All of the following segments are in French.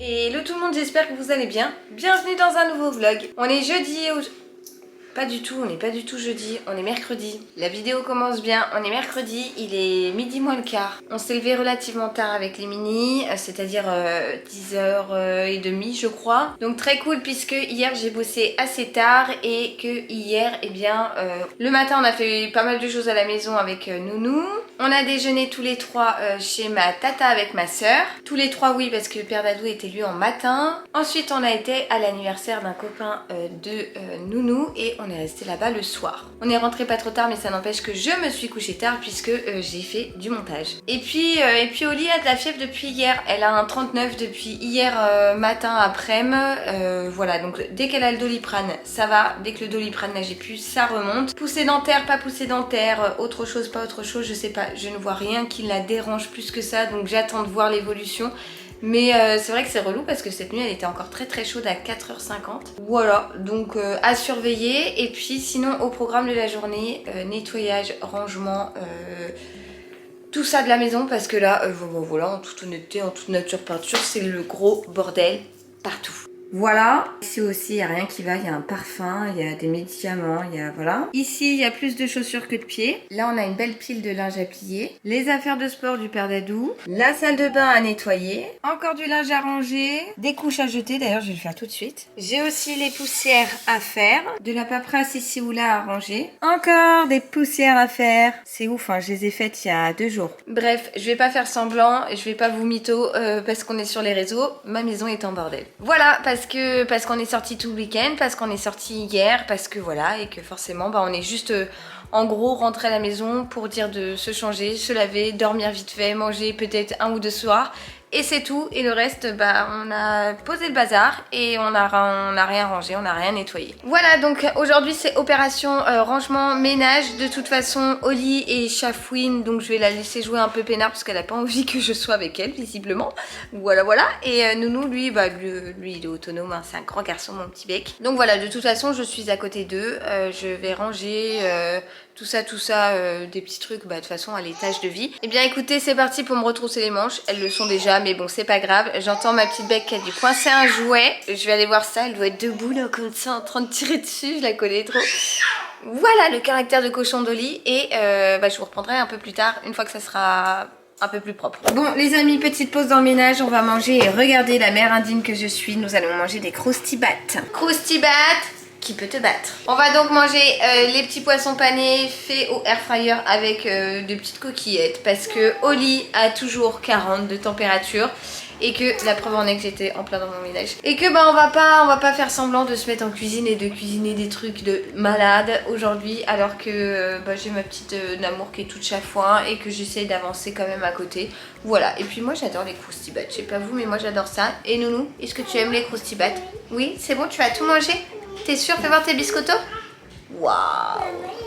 Hello tout le monde, j'espère que vous allez bien. Bienvenue dans un nouveau vlog. On est jeudi et pas du tout, on n'est pas du tout jeudi, on est mercredi. La vidéo commence bien, on est mercredi, il est midi moins le quart. On s'est levé relativement tard avec les mini, c'est-à-dire 10h30 je crois. Donc très cool puisque hier j'ai bossé assez tard et que hier, eh bien, le matin on a fait pas mal de choses à la maison avec Nounou. On a déjeuné tous les trois chez ma tata avec ma soeur. Tous les trois oui parce que le père d'Adou était lui en matin. Ensuite on a été à l'anniversaire d'un copain de Nounou et on est resté là-bas le soir. On est rentré pas trop tard mais ça n'empêche que je me suis couchée tard puisque j'ai fait du montage. Et puis Oli a de la fièvre depuis hier. Elle a un 39 depuis hier matin après-midi. Voilà, donc dès qu'elle a le Doliprane, ça va. Dès que le Doliprane n'a j'ai plus, ça remonte. Poussée dentaire, pas poussée dentaire, autre chose, pas autre chose, je sais pas. Je ne vois rien qui la dérange plus que ça, donc j'attends de voir l'évolution. Mais c'est vrai que c'est relou parce que cette nuit elle était encore très très chaude à 4h50. Voilà, donc à surveiller. Et puis sinon au programme de la journée, nettoyage, rangement, tout ça de la maison parce que là, voilà, en toute honnêteté, en toute nature peinture, c'est le gros bordel partout. Voilà, ici aussi il n'y a rien qui va, il y a un parfum, il y a des médicaments, il y a voilà. Ici il y a plus de chaussures que de pieds. Là on a une belle pile de linge à plier. Les affaires de sport du père d'Adou. La salle de bain à nettoyer. Encore du linge à ranger. Des couches à jeter, d'ailleurs je vais le faire tout de suite. J'ai aussi les poussières à faire. De la paperasse ici ou là à ranger. Encore des poussières à faire. C'est ouf, hein, je les ai faites il y a 2 jours. Bref, je vais pas faire semblant, je vais pas vous mytho parce qu'on est sur les réseaux. Ma maison est en bordel. Voilà, parce qu'on est sorti tout le week-end, parce qu'on est sorti hier, parce que voilà, et que forcément bah, on est juste en gros rentré à la maison pour dire de se changer, se laver, dormir vite fait, manger peut-être 1 ou 2 soirs. Et c'est tout, et le reste, bah, on a posé le bazar et on a rien rangé, on n'a rien nettoyé. Voilà, donc aujourd'hui c'est opération rangement, ménage. De toute façon, Oli est chafouine, donc je vais la laisser jouer un peu peinard parce qu'elle n'a pas envie que je sois avec elle, visiblement. Voilà, voilà. Et Nounou, lui, bah, lui, il est autonome, hein, c'est un grand garçon, mon petit bec. Donc voilà, de toute façon, je suis à côté d'eux. Je vais ranger tout ça, des petits trucs, bah de toute façon à l'étage de vie. Et bien écoutez, c'est parti pour me retrousser les manches. Elles le sont déjà, mais bon, c'est pas grave. J'entends ma petite bec qui a dû coincer un jouet. Je vais aller voir ça, elle doit être debout là, comme ça, en train de tirer dessus, je la connais trop. Voilà le caractère de cochon d'Oli. Et bah, je vous reprendrai un peu plus tard, une fois que ça sera un peu plus propre. Bon les amis, petite pause dans le ménage, on va manger et regardez la mère indigne que je suis. Nous allons manger des croustibats. Croustibats qui peut te battre. On va donc manger les petits poissons panés faits au air fryer avec des petites coquillettes parce que Oli a toujours 40 de température et que la preuve en est que j'étais en plein dans mon ménage et que bah on va pas faire semblant de se mettre en cuisine et de cuisiner des trucs de malade aujourd'hui alors que bah, j'ai ma petite Namour qui est toute chafouin et que j'essaye d'avancer quand même à côté. Voilà, et puis moi j'adore les croustibats, je sais pas vous mais moi j'adore ça. Et Nounou, est-ce que tu aimes les croustibats? Oui, c'est bon, tu vas tout manger? T'es sûre? Fais voir tes biscottos. Waouh!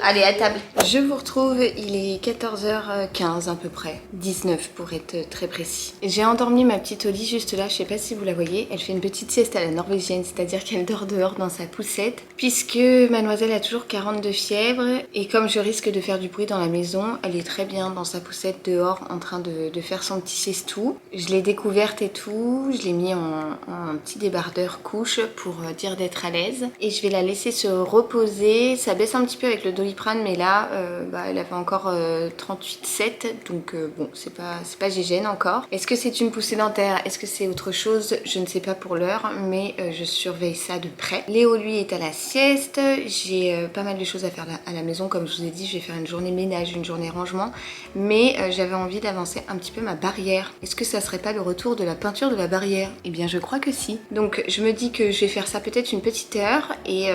Allez, à table. Je vous retrouve, il est 14h15 à peu près. 19 pour être très précis. J'ai endormi ma petite Oli juste là, je sais pas si vous la voyez. Elle fait une petite sieste à la norvégienne, c'est-à-dire qu'elle dort dehors dans sa poussette. Puisque mademoiselle a toujours 40 de fièvre. Et comme je risque de faire du bruit dans la maison, elle est très bien dans sa poussette dehors en train de faire son petit siestou. Je l'ai découverte et tout. Je l'ai mis en petit débardeur couche pour dire d'être à l'aise. Et je vais la laisser se reposer. Ça baisse un petit peu avec le Doliprane, mais là, bah, elle avait encore 38,7, donc bon, c'est pas gégène encore. Est-ce que c'est une poussée dentaire? Est-ce que c'est autre chose? Je ne sais pas pour l'heure, mais je surveille ça de près. Léo, lui, est à la sieste. J'ai pas mal de choses à faire à la maison, comme je vous ai dit, je vais faire une journée ménage, une journée rangement, mais j'avais envie d'avancer un petit peu ma barrière. Est-ce que ça serait pas le retour de la peinture de la barrière? Eh bien, je crois que si. Donc, je me dis que je vais faire ça peut-être une petite heure, et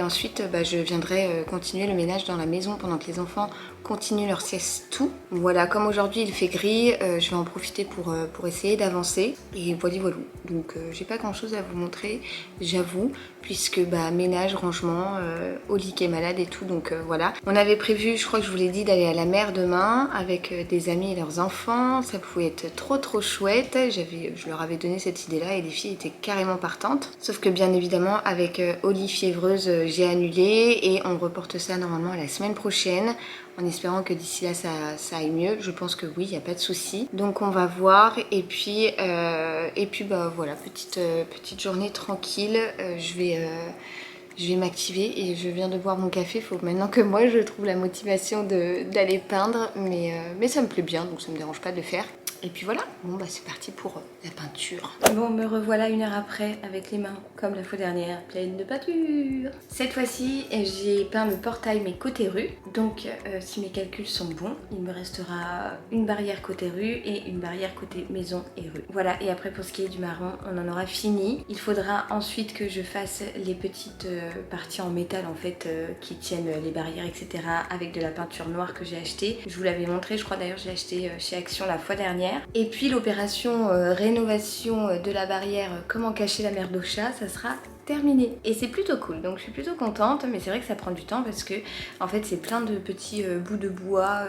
ensuite, bah, je viendrai continuer le ménage dans la maison pendant que les enfants continuent leur sieste. Voilà, comme aujourd'hui il fait gris, je vais en profiter pour essayer d'avancer. Et voilà, voilà. Donc j'ai pas grand chose à vous montrer, j'avoue, puisque bah, ménage, rangement, Oli qui est malade et tout, donc voilà. On avait prévu, je crois que je vous l'ai dit, d'aller à la mer demain avec des amis et leurs enfants. Ça pouvait être trop chouette. Je leur avais donné cette idée-là et les filles étaient carrément partantes. Sauf que bien évidemment, avec Oli fiévreuse, j'ai annulé et on reporte ça normalement la semaine prochaine, en espérant que d'ici là ça aille mieux. Je pense que oui, il n'y a pas de souci. Donc on va voir, et puis bah voilà, petite journée tranquille. Je vais m'activer et je viens de boire mon café. Il faut maintenant que moi je trouve la motivation d'aller peindre, mais ça me plaît bien, donc ça me dérange pas de le faire. Et puis voilà, bon bah c'est parti pour la peinture. Bon, me revoilà 1 heure après avec les mains comme la fois dernière, pleines de peinture. Cette fois-ci, j'ai peint le portail mais côté rue. Donc si mes calculs sont bons, il me restera une barrière côté rue et une barrière côté maison et rue. Voilà, et après pour ce qui est du marron, on en aura fini. Il faudra ensuite que je fasse les petites parties en métal en fait qui tiennent les barrières, etc. avec de la peinture noire que j'ai achetée. Je vous l'avais montré, je crois d'ailleurs, je l'ai acheté chez Action la fois dernière. Et puis l'opération rénovation de la barrière, comment cacher la merde au chat, ça sera terminé. Et c'est plutôt cool, donc je suis plutôt contente, mais c'est vrai que ça prend du temps parce que en fait c'est plein de petits bouts de bois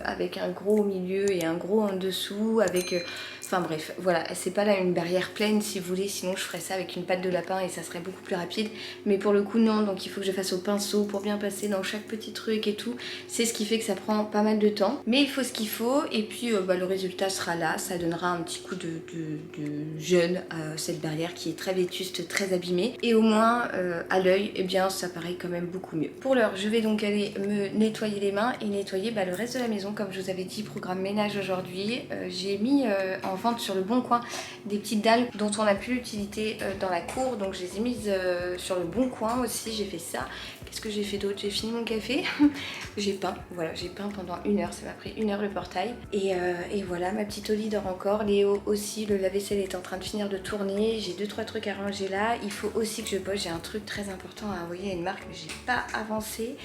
avec un gros au milieu et un gros en dessous avec... Enfin bref, voilà, c'est pas là une barrière pleine si vous voulez, sinon je ferais ça avec une patte de lapin et ça serait beaucoup plus rapide. Mais pour le coup non, donc il faut que je fasse au pinceau pour bien passer dans chaque petit truc et tout. C'est ce qui fait que ça prend pas mal de temps. Mais il faut ce qu'il faut et puis bah, le résultat sera là. Ça donnera un petit coup de jeune à cette barrière qui est très vétuste, très abîmée. Et au moins à l'œil, eh bien ça paraît quand même beaucoup mieux. Pour l'heure, je vais donc aller me nettoyer les mains et nettoyer bah, le reste de la maison. Comme je vous avais dit, programme ménage aujourd'hui. J'ai mis en vente sur le bon coin des petites dalles dont on n'a plus l'utilité dans la cour, donc je les ai mises sur le bon coin aussi. J'ai fait ça. Qu'est-ce que j'ai fait d'autre? J'ai fini mon café, j'ai peint, voilà, j'ai peint pendant 1 heure, ça m'a pris 1 heure le portail. Et voilà, ma petite Oli dort encore, Léo aussi, le lave-vaisselle est en train de finir de tourner, j'ai 2-3 trucs à ranger là. Il faut aussi que je bosse, j'ai un truc très important à envoyer à une marque, mais j'ai pas avancé.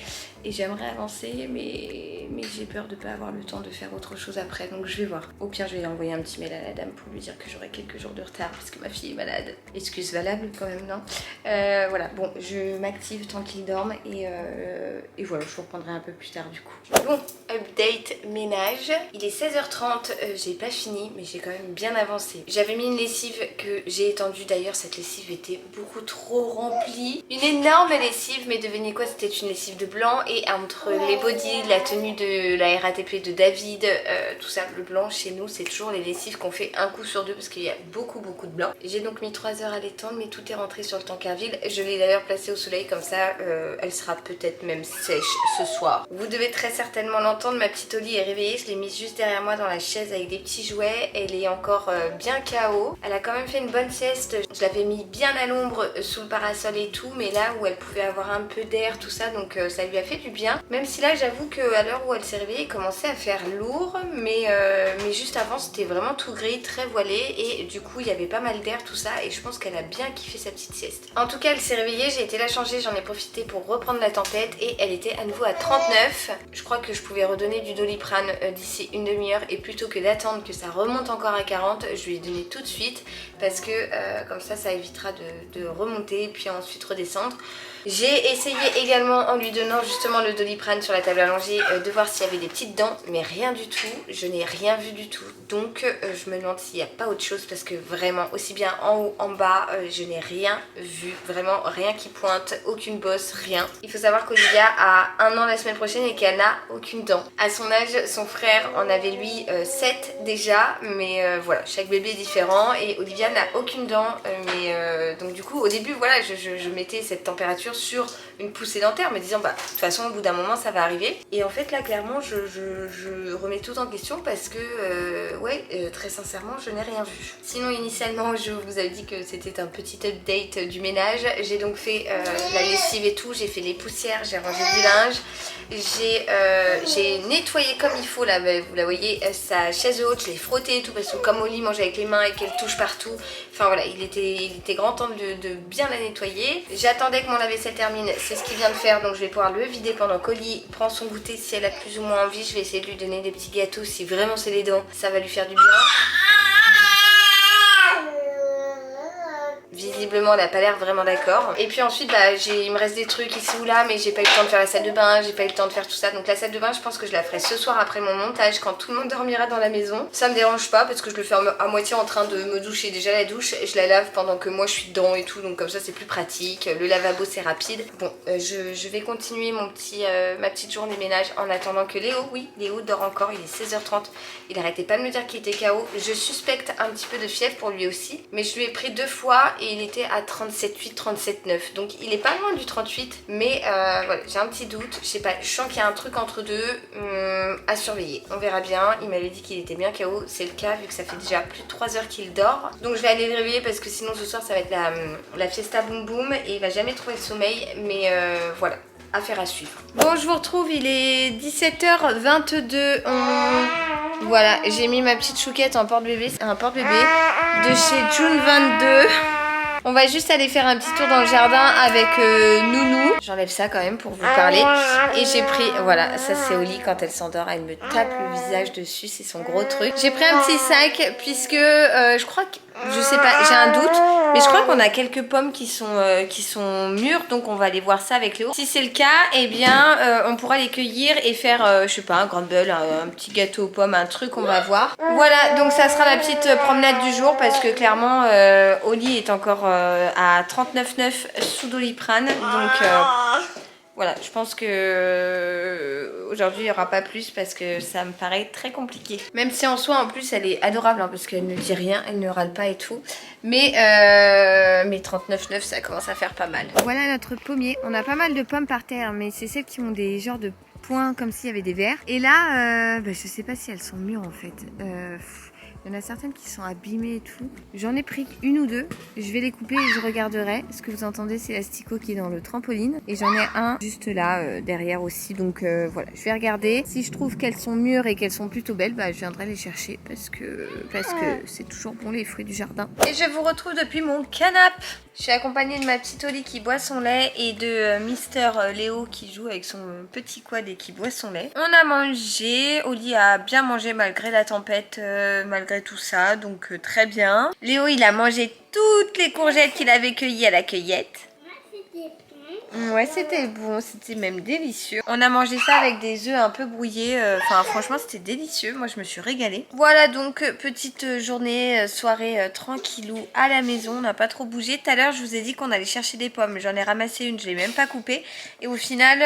Et j'aimerais avancer, mais j'ai peur de ne pas avoir le temps de faire autre chose après, donc je vais voir. Au pire, je vais envoyer un petit mail à la dame pour lui dire que j'aurai quelques jours de retard parce que ma fille est malade. Excuse valable quand même, non? Voilà, bon, je m'active tant qu'il dorme et voilà, je vous reprendrai un peu plus tard du coup. Bon, update ménage. Il est 16h30, j'ai pas fini, mais j'ai quand même bien avancé. J'avais mis une lessive que j'ai étendue, d'ailleurs cette lessive était beaucoup trop remplie. Une énorme lessive, mais devinez quoi, c'était une lessive de blanc. Et entre les bodys, la tenue de la RATP de David, tout ça, le blanc chez nous c'est toujours les lessives qu'on fait un coup sur deux parce qu'il y a beaucoup de blanc. J'ai donc mis 3 heures à l'étendre, mais tout est rentré sur le Tankerville. Je l'ai d'ailleurs placée au soleil comme ça, elle sera peut-être même sèche ce soir. Vous devez très certainement l'entendre, ma petite Oli est réveillée, je l'ai mise juste derrière moi dans la chaise avec des petits jouets. Elle est encore bien KO. Elle a quand même fait une bonne sieste, je l'avais mis bien à l'ombre sous le parasol et tout, mais là où elle pouvait avoir un peu d'air, tout ça, donc ça lui a fait du bien. Même si là j'avoue qu'à l'heure où elle s'est réveillée, il commençait à faire lourd, mais juste avant c'était vraiment tout gris, très voilé, et du coup il y avait pas mal d'air, tout ça, et je pense qu'elle a bien kiffé sa petite sieste. En tout cas elle s'est réveillée, j'ai été la changer, j'en ai profité pour reprendre la tempête et elle était à nouveau à 39. Je crois que je pouvais redonner du Doliprane d'ici une demi-heure, et plutôt que d'attendre que ça remonte encore à 40, je lui ai donné tout de suite parce que comme ça évitera de remonter puis ensuite redescendre. J'ai essayé également en lui donnant justement le Doliprane sur la table allongée de voir s'il y avait des petites dents, mais rien du tout, je n'ai rien vu du tout. Donc je me demande s'il n'y a pas autre chose parce que vraiment aussi bien en haut en bas je n'ai rien vu, vraiment rien qui pointe, aucune bosse, rien. Il faut savoir qu'Olivia a 1 an la semaine prochaine et qu'elle n'a aucune dent. À son âge, son frère en avait lui 7 déjà, mais voilà, chaque bébé est différent et Olivia n'a aucune dent, donc du coup au début voilà je mettais cette température sur une poussée dentaire, me disant bah de toute façon au bout d'un moment ça va arriver. Et en fait là clairement je remets tout en question parce que ouais très sincèrement je n'ai rien vu. Sinon initialement je vous avais dit que c'était un petit update du ménage. J'ai donc fait la lessive et tout, j'ai fait les poussières, j'ai rangé du linge, j'ai nettoyé comme il faut là, vous la voyez, sa chaise haute, je l'ai frottée et tout parce que comme Oli mange avec les mains et qu'elle touche partout, enfin voilà, il était grand temps de bien la nettoyer. J'attendais que mon lave-vaisselle termine, c'est ce qu'il vient de faire, donc je vais pouvoir le vider pendant qu'Oli prend son goûter. Si elle a plus ou moins envie, je vais essayer de lui donner des petits gâteaux, si vraiment c'est les dents, ça va lui faire du bien. visiblement elle a pas l'air vraiment d'accord. Et puis ensuite bah, il me reste des trucs ici ou là, mais j'ai pas eu le temps de faire la salle de bain, j'ai pas eu le temps de faire tout ça. Donc la salle de bain je pense que je la ferai ce soir après mon montage quand tout le monde dormira dans la maison. Ça me dérange pas parce que je le fais à moitié en train de me doucher. Déjà la douche je la lave pendant que moi je suis dedans et tout, donc comme ça c'est plus pratique. Le lavabo c'est rapide. Bon je vais continuer ma petite journée ménage en attendant que Léo, oui Léo dort encore, il est 16h30. Il arrêtait pas de me dire qu'il était KO. Je suspecte un petit peu de fièvre pour lui aussi, mais je lui ai pris 2 fois et il était à 37,8, 37,9. Donc il est pas loin du 38, mais voilà, j'ai un petit doute. Je sais pas, je sens qu'il y a un truc entre deux à surveiller. On verra bien. Il m'avait dit qu'il était bien KO, c'est le cas vu que ça fait déjà plus de 3 heures qu'il dort. Donc je vais aller le réveiller parce que sinon ce soir ça va être la fiesta boum boum et il va jamais trouver le sommeil. Mais voilà. Affaire à suivre. Bon, je vous retrouve, il est 17h22. Voilà, j'ai mis ma petite chouquette en porte-bébé. C'est un porte-bébé de chez June 22. On va juste aller faire un petit tour dans le jardin avec Nounou. J'enlève ça quand même pour vous parler. Et j'ai pris, voilà, ça c'est au lit quand elle s'endort, elle me tape le visage dessus, c'est son gros truc. J'ai pris un petit sac puisque je crois que, je sais pas, j'ai un doute, mais je crois qu'on a quelques pommes qui sont mûres, donc on va aller voir ça avec Léo. Si c'est le cas, eh bien on pourra les cueillir et faire, je sais pas, un crumble, un petit gâteau aux pommes, un truc, on va voir. Voilà, donc ça sera la petite promenade du jour parce que clairement Oli est encore à 39,9 sous Doliprane, donc voilà, je pense que aujourd'hui il n'y aura pas plus parce que ça me paraît très compliqué. Même si en soi en plus elle est adorable hein, parce qu'elle ne dit rien, elle ne râle pas et tout. Mais 39,9 ça commence à faire pas mal. Voilà notre pommier, on a pas mal de pommes par terre mais c'est celles qui ont des genres de points comme s'il y avait des vers. Et là, je sais pas si elles sont mûres en fait. Il y en a certaines qui sont abîmées et tout. J'en ai pris une ou deux. Je vais les couper et je regarderai. Ce que vous entendez, c'est l'asticot qui est dans le trampoline. Et j'en ai un juste là, derrière aussi. Donc voilà, je vais regarder. Si je trouve qu'elles sont mûres et qu'elles sont plutôt belles, bah, je viendrai les chercher parce que c'est toujours bon les fruits du jardin. Et je vous retrouve depuis mon canapé. Je suis accompagnée de ma petite Oli qui boit son lait et de Mister Léo qui joue avec son petit quad et qui boit son lait. On a mangé, Oli a bien mangé malgré la tempête, malgré tout ça, donc très bien. Léo il a mangé toutes les courgettes qu'il avait cueillies à la cueillette. Ouais, c'était bon, c'était même délicieux. On a mangé ça avec des œufs un peu brouillés. Enfin, franchement, c'était délicieux. Moi, je me suis régalée. Voilà, donc, petite journée, soirée tranquillou à la maison. On n'a pas trop bougé. Tout à l'heure, je vous ai dit qu'on allait chercher des pommes. J'en ai ramassé une, je l'ai même pas coupée. Et au final,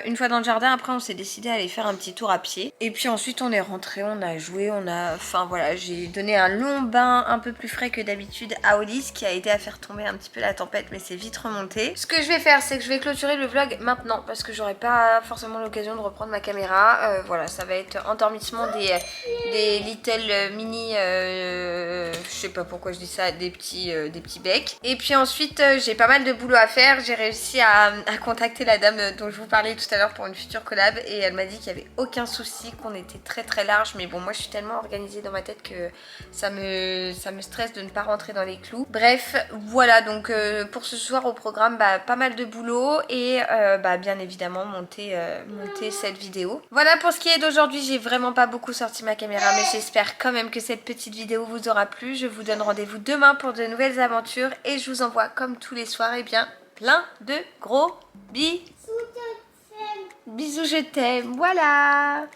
une fois dans le jardin, après, on s'est décidé à aller faire un petit tour à pied. Et puis ensuite, on est rentré, on a joué, Enfin, voilà, j'ai donné un long bain un peu plus frais que d'habitude à Oli, qui a aidé à faire tomber un petit peu la tempête, mais c'est vite remonté. Ce que je vais faire, c'est que je vais clôturer le vlog maintenant parce que j'aurai pas forcément l'occasion de reprendre ma caméra. Voilà, ça va être endormissement des little mini, je sais pas pourquoi je dis ça, des petits becs. Et puis ensuite, j'ai pas mal de boulot à faire. J'ai réussi à contacter la dame dont je vous parlais tout à l'heure pour une future collab et elle m'a dit qu'il y avait aucun souci, qu'on était très très large. Mais bon, moi je suis tellement organisée dans ma tête que ça me stresse de ne pas rentrer dans les clous. Bref, voilà, donc pour ce soir au programme, pas mal de boulot et bien évidemment monter cette vidéo. Voilà pour ce qui est d'aujourd'hui, j'ai vraiment pas beaucoup sorti ma caméra mais j'espère quand même que cette petite vidéo vous aura plu. Je vous donne rendez-vous demain pour de nouvelles aventures et je vous envoie comme tous les soirs plein de gros bisous, je t'aime, voilà.